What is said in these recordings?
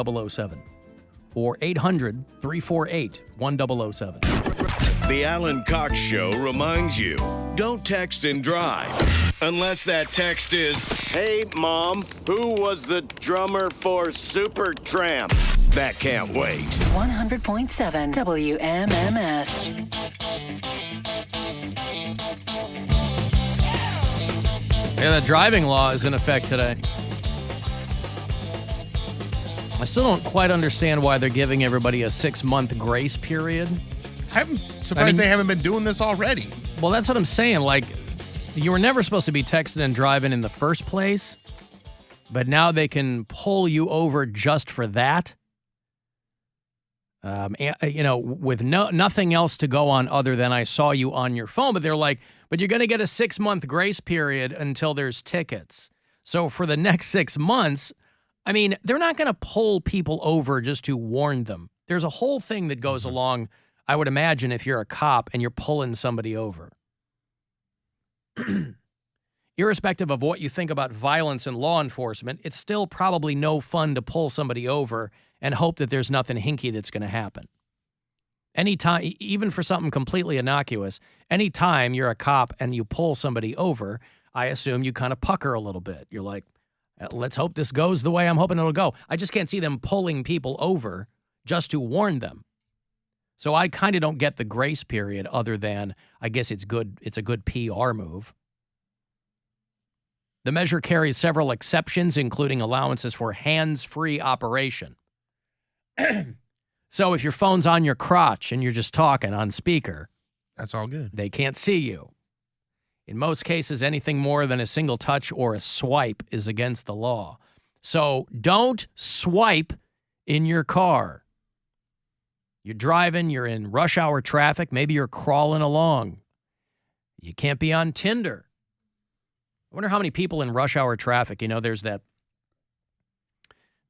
0007 or 800-348-1007. The Alan Cox Show reminds you, don't text and drive unless that text is, "Hey, Mom, who was the drummer for Supertramp?" That can't wait. 100.7 WMMS. Yeah, the driving law is in effect today. I still don't quite understand why they're giving everybody a 6-month grace period. I'm surprised they haven't been doing this already. Well, that's what I'm saying. Like, you were never supposed to be texting and driving in the first place, but now they can pull you over just for that. With nothing else to go on other than I saw you on your phone. But they're like, but you're going to get a 6-month grace period until there's tickets. So for the next 6 months, I mean, they're not going to pull people over just to warn them. There's a whole thing that goes along, I would imagine, if you're a cop and you're pulling somebody over. Irrespective of what you think about violence and law enforcement, it's still probably no fun to pull somebody over and hope that there's nothing hinky that's going to happen. Anytime, even for something completely innocuous, anytime you're a cop and you pull somebody over, I assume you kind of pucker a little bit. You're like, let's hope this goes the way I'm hoping it'll go. I just can't see them pulling people over just to warn them. So I kind of don't get the grace period other than I guess it's good. It's a good PR move. The measure carries several exceptions, including allowances for hands-free operation. So if your phone's on your crotch and you're just talking on speaker, that's all good. They can't see you. In most cases, anything more than a single touch or a swipe is against the law. So don't swipe in your car. You're driving, you're in rush hour traffic, maybe you're crawling along. You can't be on Tinder. I wonder how many people in rush hour traffic, there's that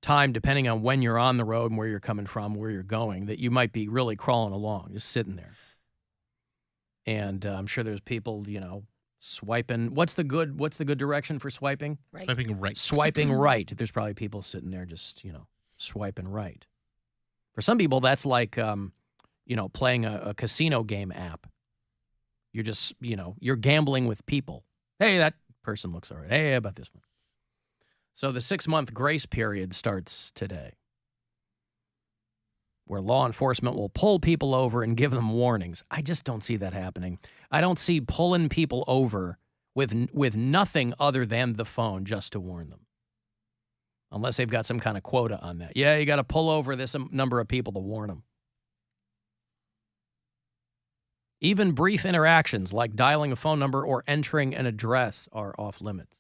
time, depending on when you're on the road and where you're coming from, where you're going, that you might be really crawling along, just sitting there. And I'm sure there's people, swiping. What's the good direction for swiping? Right. Swiping right. Swiping right. There's probably people sitting there just, swiping right. For some people, that's like, playing a casino game app. You're just, you're gambling with people. Hey, that person looks all right. Hey, how about this one? So the 6-month grace period starts today, where law enforcement will pull people over and give them warnings. I just don't see that happening. I don't see pulling people over with nothing other than the phone just to warn them. Unless they've got some kind of quota on that. Yeah, you got to pull over this number of people to warn them. Even brief interactions like dialing a phone number or entering an address are off limits.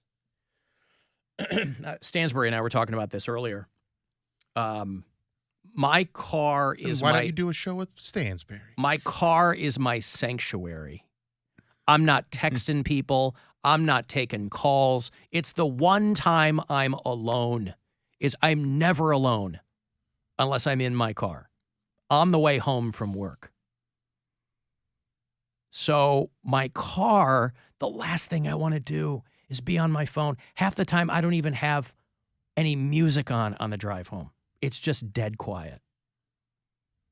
Stansbury and I were talking about this earlier. My car is Why don't you do a show with Stansbury? My car is my sanctuary. I'm not texting people. I'm not taking calls. It's the one time I'm alone. I'm never alone unless I'm in my car on the way home from work. So my car, the last thing I want to do is be on my phone. Half the time, I don't even have any music on the drive home. It's just dead quiet.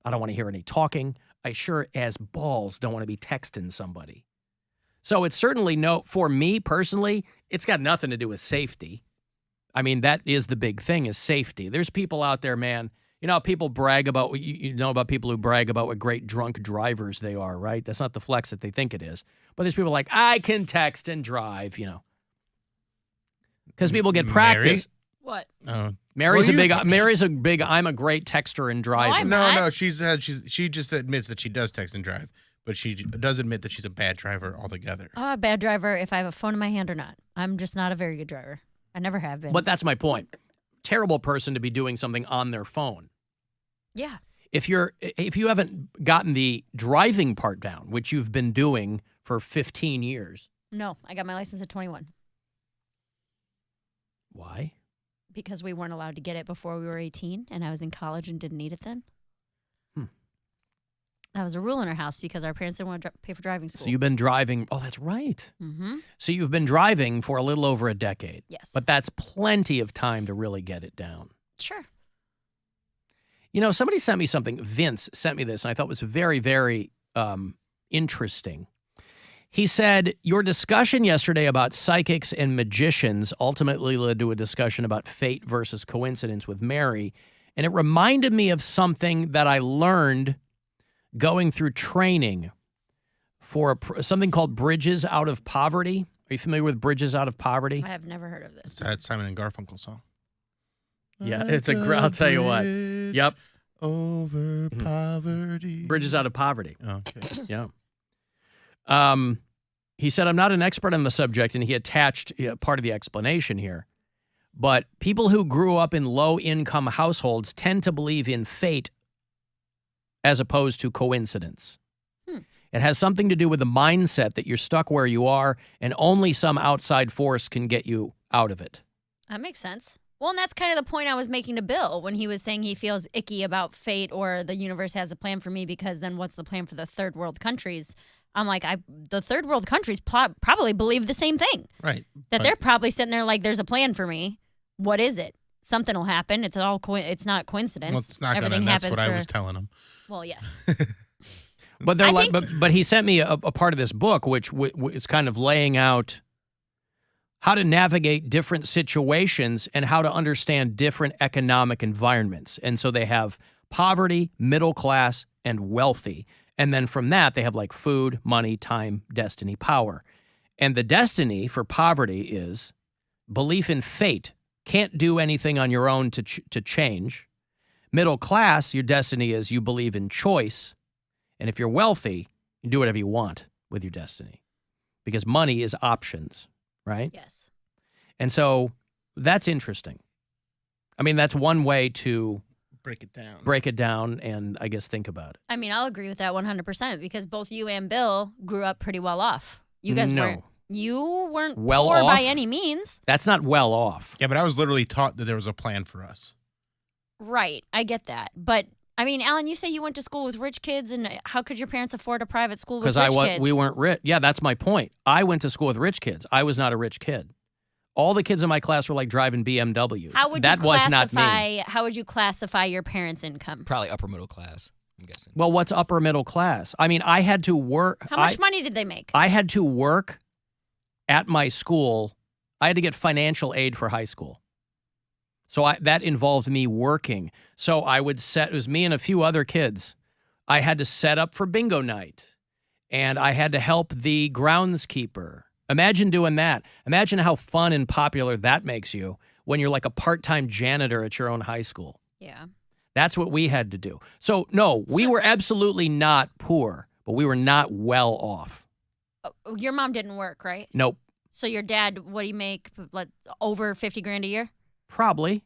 I don't want to hear any talking. I sure as balls don't want to be texting somebody. So it's certainly for me personally, it's got nothing to do with safety. I mean, that is the big thing is safety. There's people out there, man. People brag about, about people who brag about what great drunk drivers they are, right? That's not the flex that they think it is. But there's people like, I can text and drive, Because people get practice. What? Mary's a big, I'm a great texter and driver. No, she just admits that she does text and drive, but she does admit that she's a bad driver altogether. A bad driver if I have a phone in my hand or not. I'm just not a very good driver. I never have been. But that's my point. Terrible person to be doing something on their phone. Yeah. If you haven't gotten the driving part down, which you've been doing for 15 years. No, I got my license at 21. Why? Because we weren't allowed to get it before we were 18, and I was in college and didn't need it then. That was a rule in our house because our parents didn't want to pay for driving school. So you've been driving. Oh, that's right. Mm-hmm. So you've been driving for a little over a decade. Yes. But that's plenty of time to really get it down. Sure. Somebody sent me something. Vince sent me this, and I thought it was very, very interesting. He said, your discussion yesterday about psychics and magicians ultimately led to a discussion about fate versus coincidence with Mary. And it reminded me of something that I learned going through training for something called Bridges Out of Poverty. Are you familiar with Bridges Out of Poverty? I have never heard of this. That Simon and Garfunkel song. Yeah, it's I'll tell you what. Yep. Over poverty. Bridges Out of Poverty. Okay. Yeah. He said, I'm not an expert on the subject, and he attached part of the explanation here. But people who grew up in low-income households tend to believe in fate as opposed to coincidence. It has something to do with the mindset that you're stuck where you are, and only some outside force can get you out of it. That makes sense. Well, and that's kind of the point I was making to Bill when he was saying he feels icky about fate or the universe has a plan for me, because then what's the plan for the third world countries? I'm like, the third world countries probably believe the same thing. Right. That they're probably sitting there like, there's a plan for me. What is it? Something will happen. It's it's not coincidence. Well, it's not Everything gonna, that's happens what for, I was telling him. Well, yes. But they're but he sent me a part of this book, which is kind of laying out how to navigate different situations and how to understand different economic environments. And so they have poverty, middle class, and wealthy. And then from that, they have like food, money, time, destiny, power. And the destiny for poverty is belief in fate. Can't do anything on your own to change. Middle class, your destiny is you believe in choice. And if you're wealthy, you do whatever you want with your destiny. Because money is options, right? Yes. And so that's interesting. I mean, that's one way to Break it down and I guess think about it. I mean, I'll agree with that 100% because both you and Bill grew up pretty well off. You guys weren't. You weren't well poor off? by any means. That's not well off. Yeah, but I was literally taught that there was a plan for us. Right. I get that. But, I mean, Alan, you say you went to school with rich kids, and how could your parents afford a private school with rich kids? We weren't rich. Yeah, that's my point. I went to school with rich kids. I was not a rich kid. All the kids in my class were like driving BMWs. Was not me. How would you classify your parents' income? Probably upper middle class, I'm guessing. Well, what's upper middle class? I mean, I had to work. How much money did they make? I had to work at my school. I had to get financial aid for high school. So that involved me working. So I would it was me and a few other kids. I had to set up for bingo night. And I had to help the groundskeeper. Imagine doing that. Imagine how fun and popular that makes you when you're like a part-time janitor at your own high school. Yeah. That's what we had to do. So, no, we were absolutely not poor, but we were not well off. Your mom didn't work, right? Nope. So your dad, what do you make? Like over $50,000 a year? Probably.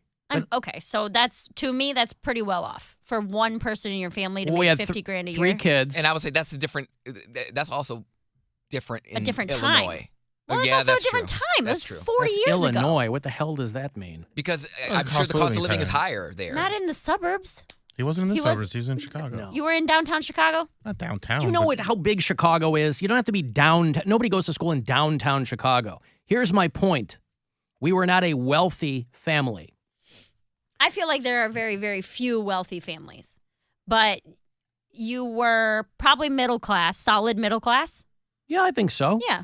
Okay, so to me, that's pretty well off for one person in your family to make $50,000 a year. 3 kids. And I would say that's also different in a different Illinois. time. Well, it's also a different true. time. That's it true. was 40 years ago. Illinois. What the hell does that mean? Because I'm sure the cost of living is higher there. Not in the suburbs. He wasn't in the suburbs. He was in Chicago. No. You were in downtown Chicago? Not downtown. Do you know how big Chicago is? You don't have to be downtown. Nobody goes to school in downtown Chicago. Here's my point. We were not a wealthy family. I feel like there are very, very few wealthy families. But you were probably middle class, solid middle class? Yeah, I think so. Yeah.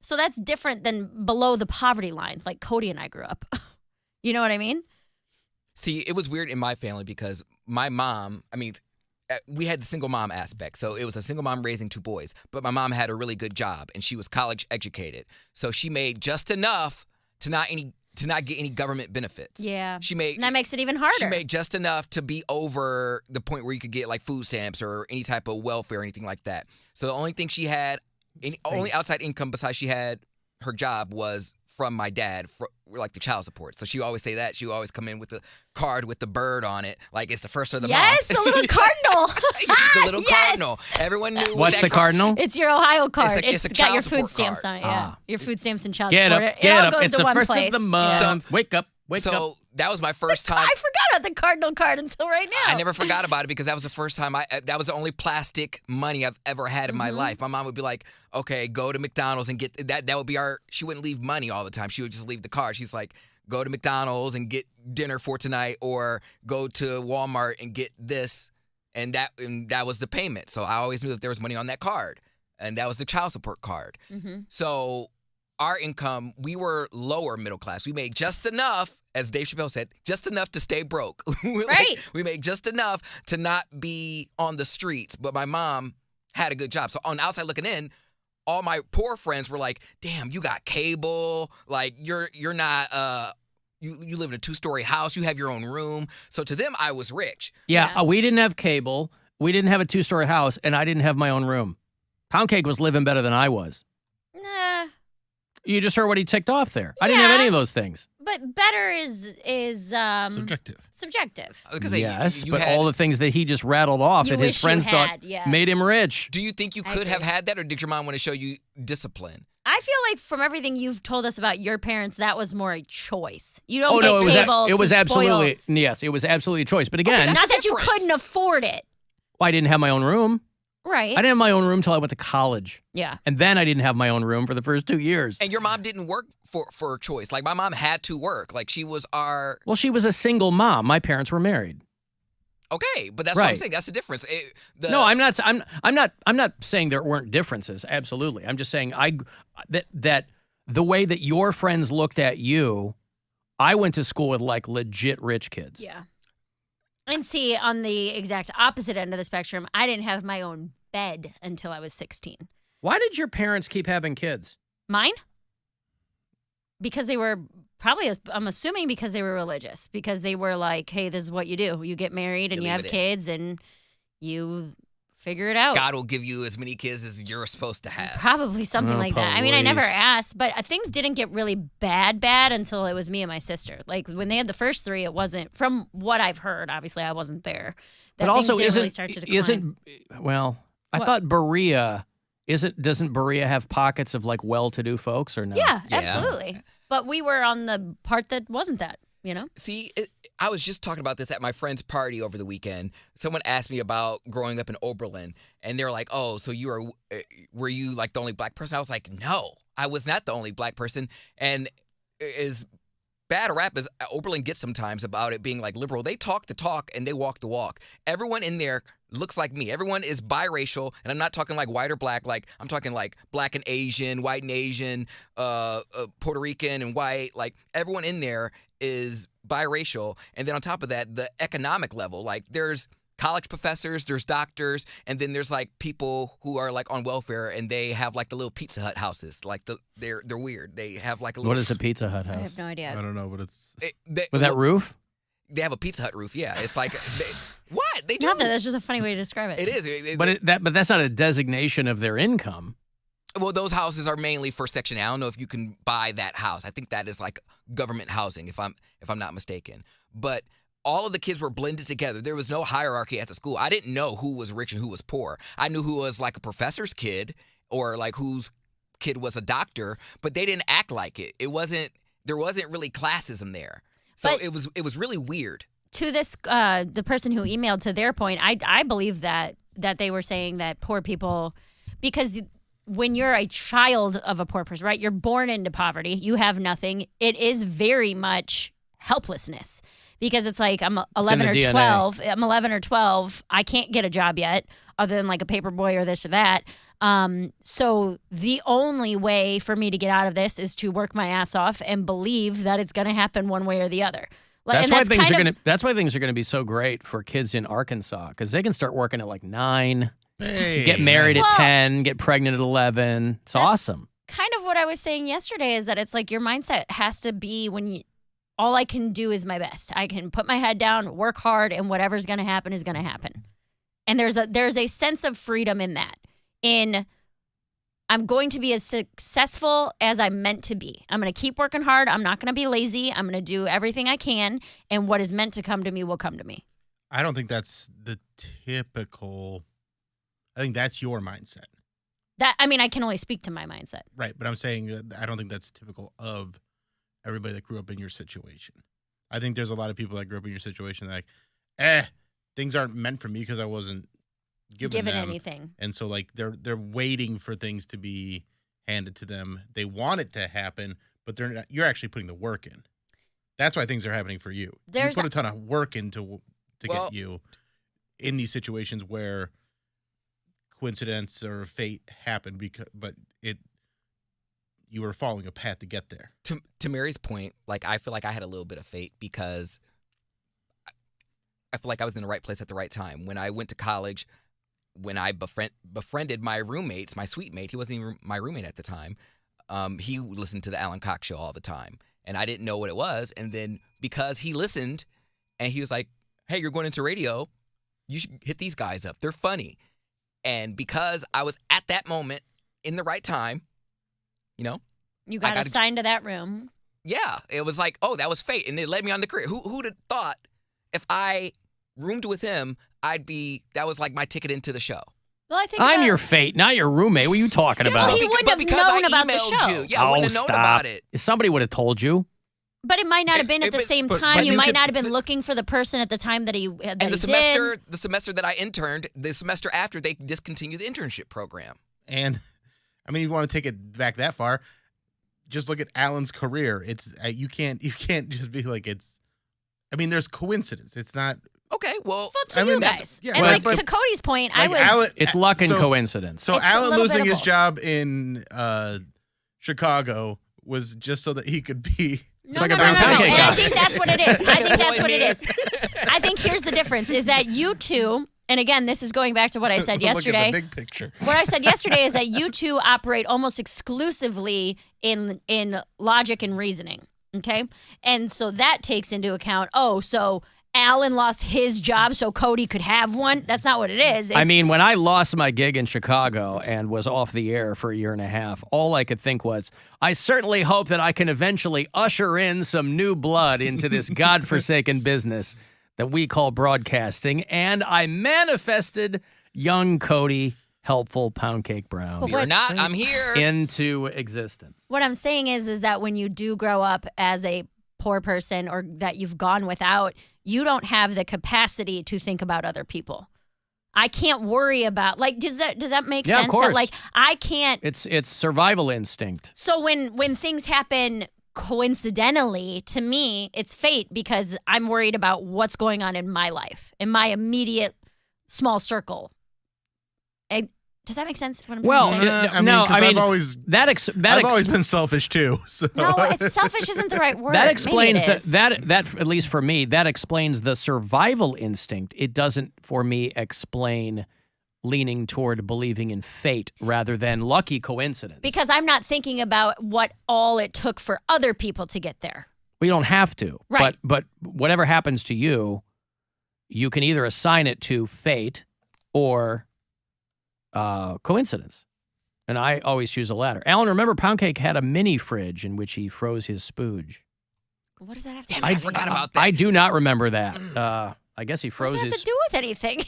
So that's different than below the poverty line, like Cody and I grew up. You know what I mean? See, it was weird in my family because my mom, we had the single mom aspect. So it was a single mom raising 2 boys. But my mom had a really good job, and she was college educated. So she made just enough to not get any government benefits. Yeah. And that makes it even harder. She made just enough to be over the point where you could get like food stamps or any type of welfare or anything like that. So the only thing she had, only outside income besides she had her job was from my dad, for like the child support. So she would always say that. She would always come in with the card with the bird on it, like it's the first of the month. Yes, the little cardinal. The little cardinal. Everyone knew What's the cardinal? It's your Ohio card. It's a got your child food support stamps card. on it. Yeah, your food stamps and child Get support. up, It get all up. goes It's to the one first place. of the month. Wake up. So that was my first time. I forgot about the cardinal card until right now. I never forgot about it because that was the first time that was the only plastic money I've ever had in my life. My mom would be like, okay, go to McDonald's and get that. That would be she wouldn't leave money all the time. She would just leave the card. She's like, go to McDonald's and get dinner for tonight, or go to Walmart and get this, and that was the payment. So I always knew that there was money on that card, and that was the child support card. Mm-hmm. So our income, we were lower middle class. We made just enough, as Dave Chappelle said, just enough to stay broke. Right. We made just enough to not be on the streets, but my mom had a good job. So on the outside looking in, all my poor friends were like, damn, you got cable. Like, you're not, you live in a 2-story house. You have your own room. So to them, I was rich. Yeah, we didn't have cable. We didn't have a 2-story house, and I didn't have my own room. Poundcake was living better than I was. Nah. You just heard what he ticked off there. I didn't have any of those things. But better is Subjective. subjective. I was gonna say, Yes, you but had, all the things that he just rattled off You that his wish you friends thought had, yeah. made him rich. do you think you I could have agree. had that, or did your mom want to show you discipline? I feel like from everything you've told us about your parents, that was more a choice. You don't Oh get no, cable it was to absolutely yes, it was absolutely a choice. But again, spoil. Not that you difference. couldn't afford it. I didn't have my own room. Right. I didn't have my own room till I went to college, Yeah. and then I didn't have my own room for the first 2 years. And your mom didn't work for a choice. Like, my mom had to work. Like, she was our... Well, she was a single mom. My parents were married. Okay, but that's what I'm Right. saying. That's the difference. No, I'm not. I'm not saying there weren't differences. Absolutely, I'm just saying that the way that your friends looked at you, I went to school with like legit rich kids. Yeah. And see, on the exact opposite end of the spectrum, I didn't have my own bed until I was 16. Why did your parents keep having kids? Mine? Because they were probably, I'm assuming because they were religious. Because they were like, hey, this is what you do. You get married and You you leave have it in. kids and you figure it out. God will give you as many kids as you're supposed to have. Probably something Oh, like that. I mean, I never please. asked, but things didn't get really bad until it was me and my sister. Like when they had the first 3, it wasn't, from what I've heard, obviously I wasn't there. That But also, things didn't really start to decline. I What? thought Berea doesn't Berea have pockets of like well-to-do folks or no? Yeah, Yeah. absolutely. But we were on the part that wasn't that, you know? See, I was just talking about this at my friend's party over the weekend. Someone asked me about growing up in Oberlin, and they were like, "Oh, so were you like the only black person?" I was like, "No, I was not the only black person." And as bad a rap as Oberlin gets sometimes about it being like liberal, they talk the talk and they walk the walk. Everyone in there looks like me. Everyone is biracial, and I'm not talking like white or black. Like, I'm talking like black and Asian, white and Asian, Puerto Rican and white. Like, everyone in there is biracial. And then on top of that, the economic level, like there's college professors, there's doctors, and then there's like people who are like on welfare, and they have like the little Pizza Hut houses. Like they're weird. They have like a little. What is a Pizza Hut I house? have no idea. I don't know, but it's With that roof? They have a Pizza Hut roof. Yeah, it's like what they do. Nothing. That's just a funny way to describe it. It is. But that's not a designation of their income. Well, those houses are mainly for Section A. I don't know if you can buy that house. I think that is like government housing, if I'm not mistaken. But all of the kids were blended together. There was no hierarchy at the school. I didn't know who was rich and who was poor. I knew who was like a professor's kid or like whose kid was a doctor, but they didn't act like it. There wasn't really classism there. So But- it was really weird. To this, the person who emailed, to their point, I believe that they were saying that poor people, because when you're a child of a poor person, right, you're born into poverty, you have nothing. It is very much helplessness, because it's like I'm 11 in or the DNA. 12. I'm 11 or 12. I can't get a job yet, other than like a paper boy or this or that. So the only way for me to get out of this is to work my ass off and believe that it's going to happen one way or the other. That's why things are gonna be so great for kids in Arkansas, because they can start working at like 9, hey, get married at Well- 10, get pregnant at 11. It's awesome. Kind of what I was saying yesterday is that it's like your mindset has to be all I can do is my best. I can put my head down, work hard, and whatever's going to happen is going to happen. And there's a sense of freedom in that. I'm going to be as successful as I'm meant to be. I'm going to keep working hard. I'm not going to be lazy. I'm going to do everything I can, and what is meant to come to me will come to me. I don't think that's the typical. I think that's your mindset, I can only speak to my mindset. right? But I'm saying that I don't think that's typical of everybody that grew up in your situation. I think there's a lot of people that grew up in your situation that like, things aren't meant for me because I wasn't given them anything. and so like they're waiting for things to be handed to them. They want it to happen, but they're not. You're actually putting the work in. That's why things are happening for you. There's you put a ton of work into to Well- get you in these situations where coincidence or fate happened, but you were following a path to get there. To Mary's point, like I feel like I had a little bit of fate because I feel like I was in the right place at the right time. When I went to college, when I befriended my roommates, my suite mate, he wasn't even my roommate at the time. He listened to the Alan Cox Show all the time, and I didn't know what it was. And then because he listened, and he was like, "Hey, you're going into radio. You should hit these guys up. They're funny." And because I was at that moment in the right time, you know, You got assigned to that room. yeah, it was like, oh, that was fate, and it led me on the career. Who'd have thought if I roomed with him, that was like my ticket into the show. Well, I think I'm your fate, not your roommate. What are you talking about? he wouldn't have known about the show. Yeah, I wouldn't have known about it. Somebody would have told you. But it might not have been at the same time. but You you might could- not have been looking for the person at the time that he And did. the semester that I interned, the semester after, they discontinued the internship program. And I mean, you want to take it back that far? Just look at Alan's career. It's you can't just be like it's. I mean, there's coincidence. It's not. Okay, well, Well, to I mean, you that's- guys. yeah, and well, like but- to Cody's point, Like I was. Alan- It's luck and so- coincidence. So It's a Alan little losing bit of his both. job in Chicago was just so that he could be. No, like no, a no, no, no. Poundcake And I guy. think that's what it is. I think that's what it is. I think here's the difference: is that you two, and again, this is going back to what I said Look at yesterday. the big picture. What I said yesterday is that you two operate almost exclusively in logic and reasoning. Okay, and so that takes into account. Oh, so Alan lost his job so Cody could have one. That's not what it is. I mean, when I lost my gig in Chicago and was off the air for a year and a half, all I could think was, I certainly hope that I can eventually usher in some new blood into this godforsaken business that we call broadcasting. And I manifested young Cody, helpful Poundcake Brown, But you're what- not. I'm here. into existence. what I'm saying is that when you do grow up as a poor person or that you've gone without, you don't have the capacity to think about other people. I can't worry about does that make Yeah, of sense? course. That like I can't. It's survival instinct. So when things happen coincidentally, to me, it's fate because I'm worried about what's going on in my life, in my immediate small circle. Does that make sense? What I'm Well, saying? I've always I've always been selfish too. So. No, it's selfish isn't the right word. That Maybe explains it is. that at least for me, that explains the survival instinct. It doesn't, for me, explain leaning toward believing in fate rather than lucky coincidence. Because I'm not thinking about what all it took for other people to get there. We don't have to. Right. But whatever happens to you, you can either assign it to fate or coincidence. And I always choose the latter. Alan, remember Poundcake had a mini fridge in which he froze his spooge. What does that have to Damn do it, I with forgot anything? about that. I do not remember that. I guess he What froze does that have his to do with anything?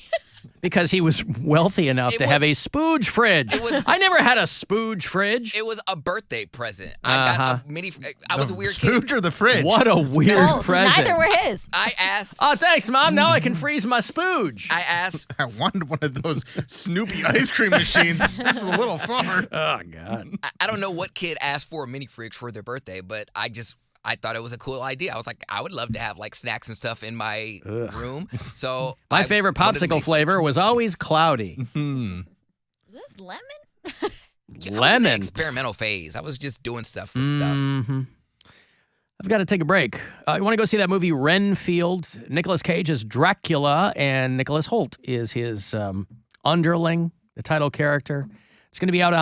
because he was wealthy enough It to have a was- spooge fridge. it was- I never had a spooge fridge. It was a birthday present. I got a mini. I was a weird kid. Spooge or the fridge? What a weird No, present. neither were his. I asked. Oh, thanks, Mom. Now I can freeze my spooge. I asked. I wanted one of those Snoopy ice cream machines. This is a little far. Oh, God. I don't know what kid asked for a mini fridge for their birthday, but I thought it was a cool idea. I was like, I would love to have like snacks and stuff in my room. So My I favorite wanted to popsicle make- flavor was always cloudy. Is this lemon? I was in the Lemon. experimental phase. I was just doing stuff with stuff. Mhm. I've got to take a break. You want to go see that movie Renfield? Nicolas Cage is Dracula, and Nicholas Hoult is his underling, the title character. It's going to be out on